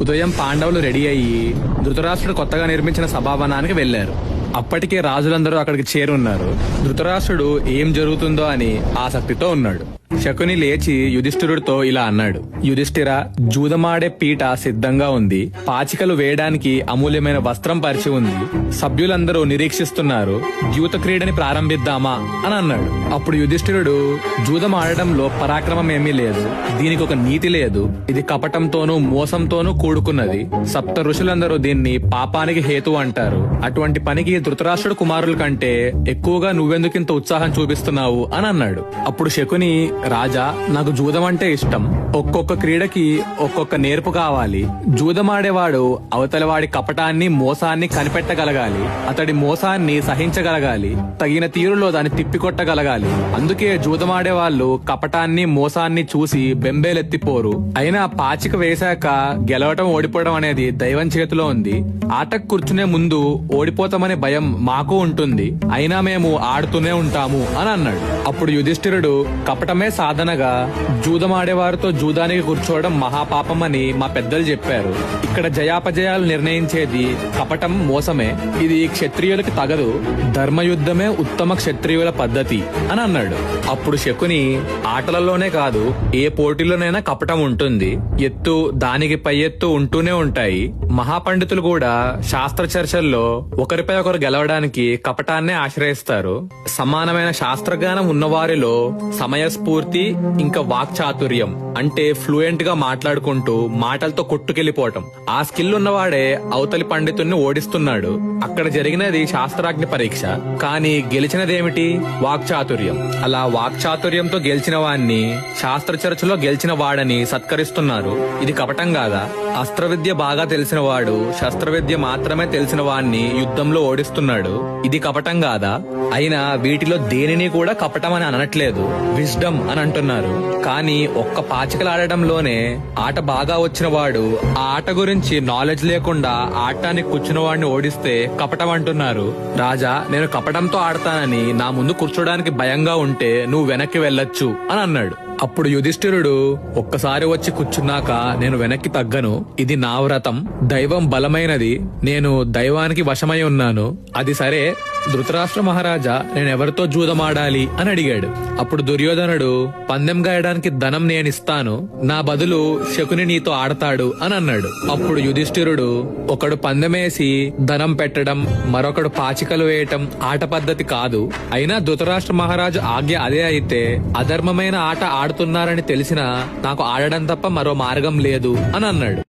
ఉదయం పాండవులు రెడీ అయ్యి ధృతరాష్ట్రుడు కొత్తగా నిర్మించిన సభావనానికి వెళ్లారు. అప్పటికే రాజులందరూ అక్కడికి చేరున్నారు. ధృతరాష్ట్రుడు ఏం జరుగుతుందో అని ఆసక్తితో ఉన్నాడు. శకుని లేచి యుధిష్ఠిరుడితో ఇలా అన్నాడు: యుధిష్ఠిర, జూదమాడే పీట సిద్ధంగా ఉంది. పాచికలు వేయడానికి అమూల్యమైన వస్త్రం పరిచి ఉంది. సభ్యులందరూ నిరీక్షిస్తున్నారు. ద్యూత క్రీడని ప్రారంభిద్దామా అని అన్నాడు. అప్పుడు యుధిష్ఠిరుడు, జూదం ఆడడంలో పరాక్రమం ఏమీ లేదు. దీనికి ఒక నీతి లేదు. ఇది కపటంతోనూ మోసంతోనూ కూడుకున్నది. సప్త ఋషులందరూ దీన్ని పాపానికి హేతు అంటారు. అటువంటి పనికి ధృతరాష్ట్రుడు కుమారుల కంటే ఎక్కువగా నువ్వెందుకింత ఉత్సాహం చూపిస్తున్నావు అని అన్నాడు. అప్పుడు శకుని, రాజా, నాకు జూదం అంటే ఇష్టం. ఒక్కొక్క క్రీడకి ఒక్కొక్క నేర్పు కావాలి. జూదమాడేవాడు అవతలవాడి కపటాన్ని మోసాన్ని కనిపెట్టగలగాలి. అతడి మోసాన్ని సహించగలగాలి. తగిన తీరులో దాన్ని తిప్పికొట్టగలగాలి. అందుకే జూదమాడే వాళ్ళు కపటాన్ని మోసాన్ని చూసి బెంబేలెత్తిపోరు. అయినా పాచిక వేశాక గెలవటం ఓడిపోవడం అనేది దైవం చేతిలో ఉంది. ఆటకు కూర్చునే ముందు ఓడిపోతామనే భయం మాకు ఉంటుంది. అయినా మేము ఆడుతూనే ఉంటాము అని అన్నాడు. అప్పుడు యుధిష్ఠిరుడు, కపటమే సాధనగా జూదమాడేవారితో జూదానికి కూర్చోవడం మహాపాపం అని మా పెద్దలు చెప్పారు. ఇక్కడ జయాపజయాలు నిర్ణయించేది కపటం, మోసమే. ఇది క్షత్రియులకి తగదు. ధర్మయుద్ధమే ఉత్తమ క్షత్రియుల పద్ధతి అని అన్నాడు. అప్పుడు శకుని, ఆటలలోనే కాదు ఏ పోటీలోనైనా కపటం ఉంటుంది. ఎత్తు దానికి పై ఎత్తు ఉంటూనే ఉంటాయి. మహాపండితులు కూడా శాస్త్ర చర్చల్లో ఒకరిపై ఒకరు గెలవడానికి కపటాన్నే ఆశ్రయిస్తారు. సమానమైన శాస్త్రజ్ఞానం ఉన్నవారిలో సమయస్ఫూర్తి ఇంకా వాక్చాతుర్యం అంటే ఫ్లూయెంట్ గా మాట్లాడుకుంటూ మాటలతో కొట్టుకెళ్లిపోవటం, ఆ స్కిల్ ఉన్నవాడే అవతలి పండితుణ్ణి ఓడిస్తున్నాడు. అక్కడ జరిగినది శాస్త్రాజ్ఞ పరీక్ష, కానీ గెలిచినదేమిటి? వాక్చాతుర్యం. అలా వాక్చాతుర్యంతో గెలిచిన వాణ్ణి శాస్త్ర చర్చలో గెలిచిన వాడని సత్కరిస్తున్నారు. ఇది కపటం కాదా? అస్త్ర విద్య బాగా తెలిసిన వాడు శస్త్రవిద్య మాత్రమే తెలిసిన వాణ్ణి యుద్ధంలో ఓడిస్తున్నాడు. ఇది కపటం కాదా? అయినా వీటిలో దేనిని కూడా కపటం అని అనట్లేదు, విజ్డమ్ అని అంటున్నారు. కానీ ఒక్క పాచికలాడటంలోనే ఆట బాగా వచ్చిన వాడు ఆ ఆట గురించి నాలెడ్జ్ లేకుండా ఆడటానికి కూర్చున్న వాడిని ఓడిస్తే కపటం అంటున్నారు. రాజా, నేను కపటంతో ఆడతానని నా ముందు కూర్చోడానికి భయంగా ఉంటే నువ్వు వెనక్కి వెళ్ళొచ్చు అని అన్నాడు. అప్పుడు యుధిష్ఠిరుడు, ఒక్కసారి వచ్చి కూర్చున్నాక నేను వెనక్కి తగ్గను. ఇది నా వ్రతం. దైవం బలమైనది. నేను దైవానికి వశమై ఉన్నాను. అది సరే, ధృతరాష్ట్ర మహారాజా, నేనెవరితో జూదమాడాలి అని అడిగాడు. అప్పుడు దుర్యోధనుడు, పందెం గాయడానికి ధనం నేనిస్తాను. నా బదులు శకుని నీతో ఆడతాడు అని అన్నాడు. అప్పుడు యుధిష్ఠిరుడు, ఒకడు పందెమేసి ధనం పెట్టడం, మరొకడు పాచికలు వేయటం ఆట పద్ధతి కాదు. అయినా ధృతరాష్ట్ర మహారాజు ఆజ్ఞ అదే అయితే అధర్మమైన ఆట ఆడుతున్నారని తెలిసినా నాకు ఆడడం తప్ప మరో మార్గం లేదు అని అన్నాడు.